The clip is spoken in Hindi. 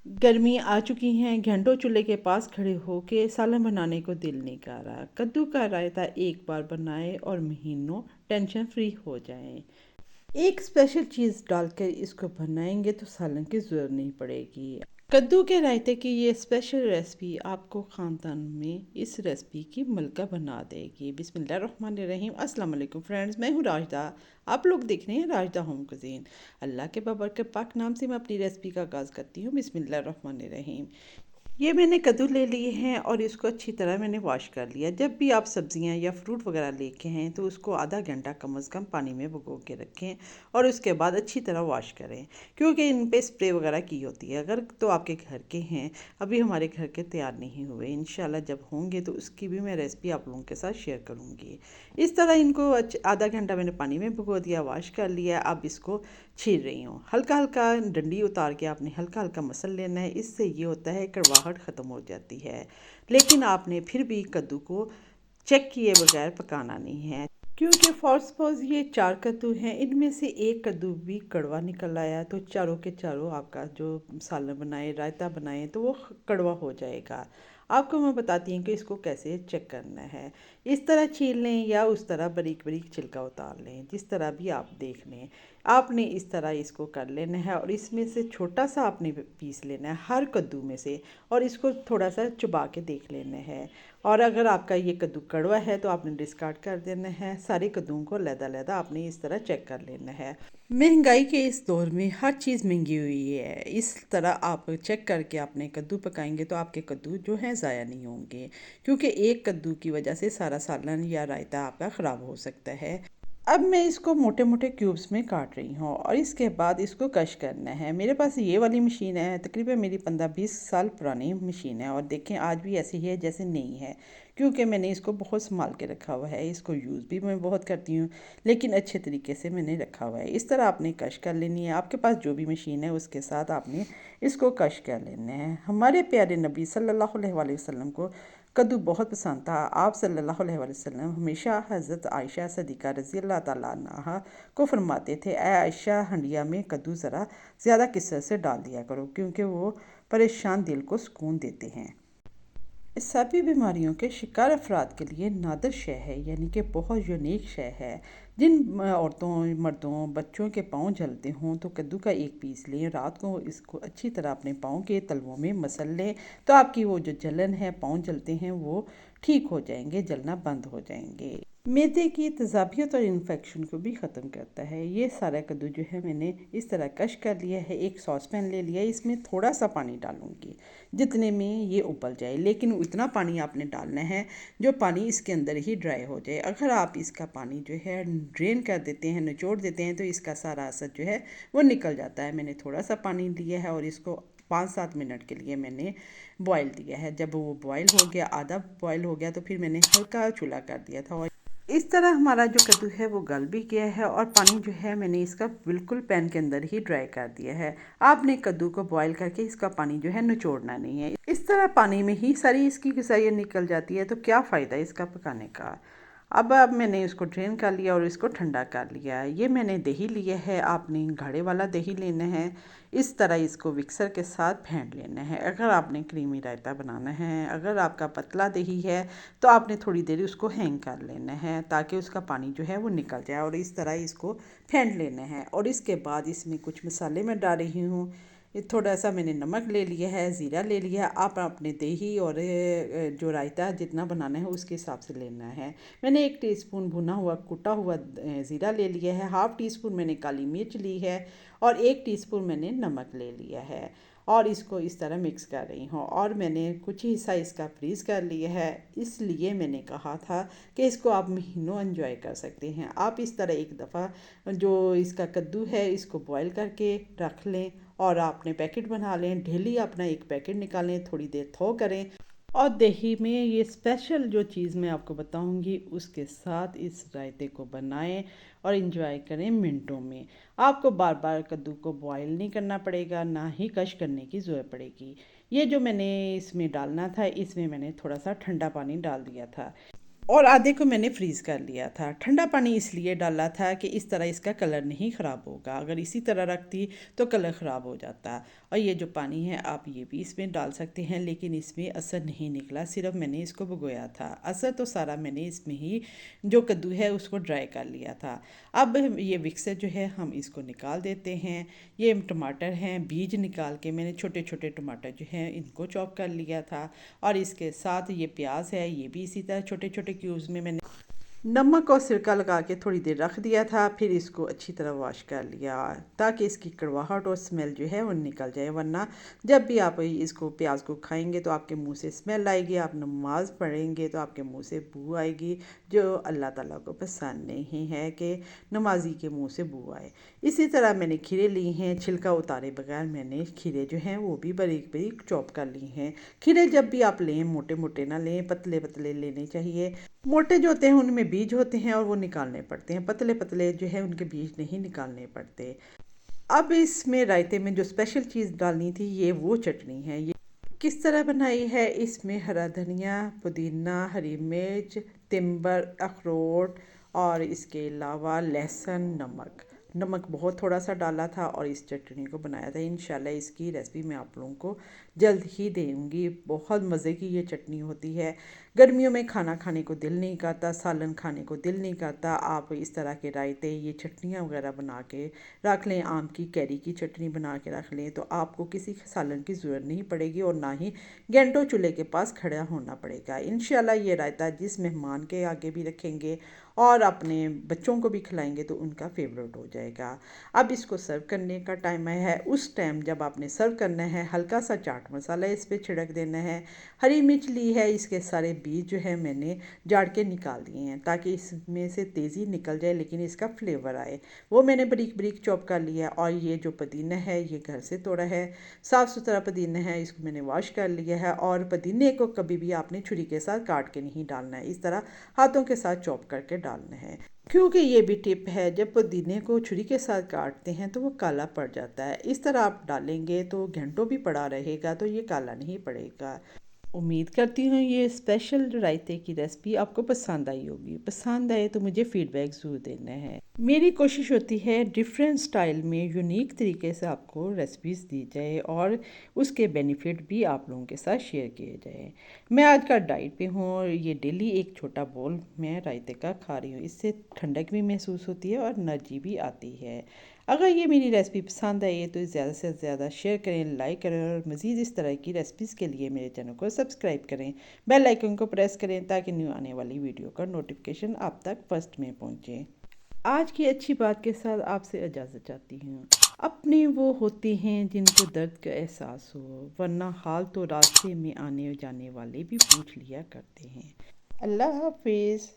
गर्मी आ चुकी हैं, घंटों चूल्हे के पास खड़े होके सालन बनाने को दिल नहीं कर रहा। कद्दू का रायता एक बार बनाएं और महीनों टेंशन फ्री हो जाएं। एक स्पेशल चीज़ डालकर इसको बनाएंगे तो सालन की ज़रूरत नहीं पड़ेगी। कद्दू के रायते की ये स्पेशल रेसिपी आपको ख़ानदान में इस रेसिपी की मलका बना देगी। बिस्मिल्लाहिर्रहमानिर्रहीम। अस्सलाम वालेकुम फ्रेंड्स, मैं हूँ राजदा। आप लोग देख रहे हैं राजदा होम कुजीन। अल्लाह के बाबरकत पाक नाम से मैं अपनी रेसिपी का आगाज़ करती हूँ। बिस्मिल्लाहिर्रहमानिर्रहीम। ये मैंने कद्दू ले लिए हैं और इसको अच्छी तरह मैंने वॉश कर लिया। जब भी आप सब्जियां या फ्रूट वगैरह लेके हैं तो उसको आधा घंटा कम से कम पानी में भिगो के रखें और उसके बाद अच्छी तरह वॉश करें, क्योंकि इन पे स्प्रे वगैरह की होती है। अगर तो आपके घर के हैं, अभी हमारे घर के तैयार नहीं हुए, इंशाल्लाह जब होंगे तो उसकी भी मैं रेसिपी आप लोगों के साथ शेयर करूँगी। इस तरह इनको आधा घंटा मैंने पानी में भिगो दिया, वॉश कर लिया। अब इसको छील रही हूँ। हल्का हल्का डंडी उतार के आपने हल्का हल्का मसल लेना है। इससे ये होता है कड़वाहट ख़त्म हो जाती है। लेकिन आपने फिर भी कद्दू को चेक किए बगैर पकाना नहीं है, क्योंकि फॉर सपोज ये 4 कद्दू हैं, इनमें से एक कद्दू भी कड़वा निकल आया तो चारों के चारों आपका जो सालन बनाए रायता बनाए तो वो कड़वा हो जाएगा। आपको मैं बताती हूँ कि इसको कैसे चेक करना है। इस तरह छील लें या उस तरह बारीक बारीक छिलका उतार लें, जिस तरह भी आप देख लें। आपने इस तरह इसको कर लेना है और इसमें से छोटा सा आपने पीस लेना है हर कद्दू में से, और इसको थोड़ा सा चबा के देख लेना है। और अगर आपका ये कद्दू कड़वा है तो आपने डिस्कार्ड कर देना है। सारे कद्दूओं को लहदा आपने इस तरह चेक कर लेना है। महंगाई के इस दौर में हर चीज़ महंगी हुई है। इस तरह आप चेक करके आपने कद्दू पकाएंगे तो आपके कद्दू जो हैं ज़ाया नहीं होंगे, क्योंकि एक कद्दू की वजह से सारा सालन या रायता आपका ख़राब हो सकता है। अब मैं इसको मोटे मोटे क्यूब्स में काट रही हूँ और इसके बाद इसको कश करना है। मेरे पास ये वाली मशीन है, तकरीबन मेरी 15-20 साल पुरानी मशीन है और देखें आज भी ऐसी ही है जैसे नई है, क्योंकि मैंने इसको बहुत संभाल के रखा हुआ है। इसको यूज़ भी मैं बहुत करती हूँ, लेकिन अच्छे तरीके से मैंने रखा हुआ है। इस तरह आपने कश कर लेनी है। आपके पास जो भी मशीन है उसके साथ आपने इसको कश कर लेना है। हमारे प्यारे नबी सल्लल्लाहु अलैहि वसल्लम को कद्दू बहुत पसंद था। आप सल्लल्लाहु अलैहि वसल्लम हमेशा हज़रत आयशा सदीक़ा रज़ी अल्लाह ताला अन्हा को फरमाते थे, ए आयशा, हंडिया में कद्दू ज़रा ज़्यादा किस्सत से डाल दिया करो, क्योंकि वो परेशान दिल को सुकून देते हैं। सभी बीमारियों के शिकार अफराद के लिए नादिर शय है, यानी कि बहुत यूनिक शय है। जिन औरतों, मर्दों, बच्चों के पाँव जलते हों तो कद्दू का एक पीस लें, रात को इसको अच्छी तरह अपने पाँव के तलवों में मसल लें तो आपकी वो जो जलन है, पाँव जलते हैं, वो ठीक हो जाएंगे, जलना बंद हो जाएंगे। मैदे की तेज़ाबियत और इन्फेक्शन को भी ख़त्म करता है। ये सारा कद्दू जो है मैंने इस तरह कश कर लिया है। एक सॉस पैन ले लिया, इसमें थोड़ा सा पानी डालूंगी जितने में ये उबल जाए, लेकिन उतना पानी आपने डालना है जो पानी इसके अंदर ही ड्राई हो जाए। अगर आप इसका पानी जो है ड्रेन कर देते हैं, निचोड़ देते हैं, तो इसका सारा असर जो है वो निकल जाता है। मैंने थोड़ा सा पानी लिया है और इसको 5-7 मिनट के लिए मैंने बॉयल दिया है। जब वो बॉयल हो गया, आधा बॉयल हो गया, तो फिर मैंने हल्का चूल्हा कर दिया था और इस तरह हमारा जो कद्दू है वो गल भी गया है और पानी जो है मैंने इसका बिल्कुल पैन के अंदर ही ड्राई कर दिया है। आपने कद्दू को बॉईल करके इसका पानी जो है निचोड़ना नहीं है। इस तरह पानी में ही सारी इसकी गसाइयाँ निकल जाती है, तो क्या फ़ायदा इसका पकाने का। अब मैंने इसको ड्रेन कर लिया और इसको ठंडा कर लिया। ये मैंने दही लिया है, आपने गाढ़े वाला दही लेना है। इस तरह इसको मिक्सर के साथ फेंट लेना है। अगर आपने क्रीमी रायता बनाना है, अगर आपका पतला दही है तो आपने थोड़ी देर उसको हैंग कर लेना है ताकि उसका पानी जो है वो निकल जाए, और इस तरह इसको फेंट लेना है। और इसके बाद इसमें कुछ मसाले मैं डाल रही हूँ। ये थोड़ा सा मैंने नमक ले लिया है, ज़ीरा ले लिया है। आप अपने दही और जो रायता जितना बनाना है उसके हिसाब से लेना है। मैंने 1 टीस्पून भुना हुआ कुटा हुआ ज़ीरा ले लिया है, हाफ़ टी स्पून मैंने काली मिर्च ली है और 1 टीस्पून मैंने नमक ले लिया है और इसको इस तरह मिक्स कर रही हूँ। और मैंने कुछ ही हिस्सा इसका फ्रीज़ कर लिया है, इसलिए मैंने कहा था कि इसको आप महीनों एंजॉय कर सकते हैं। आप इस तरह एक दफ़ा जो इसका कद्दू है इसको बॉयल करके रख लें और आपने पैकेट बना लें। डेली अपना एक पैकेट निकालें, थोड़ी देर थो करें और दही में ये स्पेशल जो चीज़ मैं आपको बताऊंगी उसके साथ इस रायते को बनाएं और इन्जॉय करें मिनटों में। आपको बार बार कद्दू को बॉईल नहीं करना पड़ेगा, ना ही कश करने की ज़रूरत पड़ेगी। ये जो मैंने इसमें डालना था, इसमें मैंने थोड़ा सा ठंडा पानी डाल दिया था। और आधे को मैंने फ्रीज़ कर लिया था। ठंडा पानी इसलिए डाला था कि इस तरह इसका कलर नहीं ख़राब होगा, अगर इसी तरह रखती तो कलर ख़राब हो जाता। और ये जो पानी है आप ये भी इसमें डाल सकते हैं, लेकिन इसमें असर नहीं निकला, सिर्फ मैंने इसको भिगोया था। असर तो सारा मैंने इसमें ही जो कद्दू है उसको ड्राई कर लिया था। अब ये मिक्सर जो है हम इसको निकाल देते हैं। ये टमाटर हैं, बीज निकाल के मैंने छोटे छोटे टमाटर जो हैं इनको चॉप कर लिया था। और इसके साथ ये प्याज है, ये भी इसी तरह छोटे छोटे क्यूब्स में मैंने नमक और सिरका लगा के थोड़ी देर रख दिया था। फिर इसको अच्छी तरह वॉश कर लिया ताकि इसकी कड़वाहट और स्मेल जो है वो निकल जाए, वरना जब भी आप इसको प्याज को खाएंगे तो आपके मुंह से स्मेल आएगी, आप नमाज पढ़ेंगे तो आपके मुंह से बू आएगी, जो अल्लाह ताला को पसंद नहीं है कि नमाजी के मुंह से बू आए। इसी तरह मैंने खीरे लिए हैं, छिलका उतारे बगैर मैंने खीरे जो हैं वो भी बारीक बारीक चॉप कर लिए हैं। खीरे जब भी आप लें मोटे मोटे ना लें, पतले पतले लेने चाहिए। मोटे जो होते हैं उनमें बीज होते हैं और वो निकालने पड़ते हैं, पतले पतले जो है उनके बीज नहीं निकालने पड़ते। अब इसमें रायते में जो स्पेशल चीज़ डालनी थी ये वो चटनी है। ये किस तरह बनाई है, इसमें हरा धनिया, पुदीना, हरी मिर्च, तिम्बर, अखरोट और इसके अलावा लहसुन, नमक बहुत थोड़ा सा डाला था और इस चटनी को बनाया था। इंशाल्लाह इसकी रेसिपी मैं आप लोगों को जल्द ही दूँगी। बहुत मज़े की ये चटनी होती है। गर्मियों में खाना खाने को दिल नहीं करता, सालन खाने को दिल नहीं करता, आप इस तरह के रायते, ये चटनियाँ वगैरह बना के रख लें, आम की कैरी की चटनी बना के रख लें, तो आपको किसी सालन की ज़रूरत नहीं पड़ेगी और ना ही घंटों चूल्हे के पास खड़ा होना पड़ेगा। इंशाल्लाह ये रायता जिस मेहमान के आगे भी रखेंगे और अपने बच्चों को भी खिलाएंगे तो उनका फेवरेट हो जाएगा। अब इसको सर्व करने का टाइम है। उस टाइम जब आपने सर्व करना है हल्का सा चाट मसाला इस पर छिड़क देना है। हरी मिर्च ली है, इसके सारे बीज जो है मैंने झाड़ के निकाल दिए हैं ताकि इसमें से तेज़ी निकल जाए लेकिन इसका फ्लेवर आए, वो मैंने बारीक बारीक चॉप कर लिया। और ये जो पुदीना है ये घर से तोड़ा है, साफ़ सुथरा पुदीना है, इसको मैंने वॉश कर लिया है। और पुदीने को कभी भी आपने छुरी के साथ काट के नहीं डालना है, इस तरह हाथों के साथ चॉप करके डालना है, क्योंकि ये भी टिप है, जब पुदीने को छुरी के साथ काटते हैं तो वो काला पड़ जाता है। इस तरह आप डालेंगे तो घंटों भी पड़ा रहेगा तो ये काला नहीं पड़ेगा। उम्मीद करती हूँ ये स्पेशल रायते की रेसिपी आपको पसंद आई होगी। पसंद आए तो मुझे फीडबैक ज़रूर देना है। मेरी कोशिश होती है डिफरेंट स्टाइल में यूनिक तरीके से आपको रेसिपीज़ दी जाए और उसके बेनिफिट भी आप लोगों के साथ शेयर किए जाए। मैं आज का डाइट पे हूँ और ये डेली एक छोटा बोल मैं रायते का खा रही हूँ, इससे ठंडक भी महसूस होती है और एनर्जी भी आती है। अगर ये मेरी रेसिपी पसंद आई है तो ज़्यादा से ज़्यादा शेयर करें, लाइक करें और मज़ीद इस तरह की रेसिपीज़ के लिए मेरे चैनल को सब्सक्राइब करें। बेल आइकन को प्रेस करें ताकि न्यू आने वाली वीडियो का नोटिफिकेशन आप तक फर्स्ट में पहुँचे। आज की अच्छी बात के साथ आपसे इजाज़त चाहती हूँ। अपने वो होते हैं जिनको दर्द का एहसास हो, वरना हाल तो रास्ते में आने जाने वाले भी पूछ लिया करते हैं। अल्लाह हाफिज़।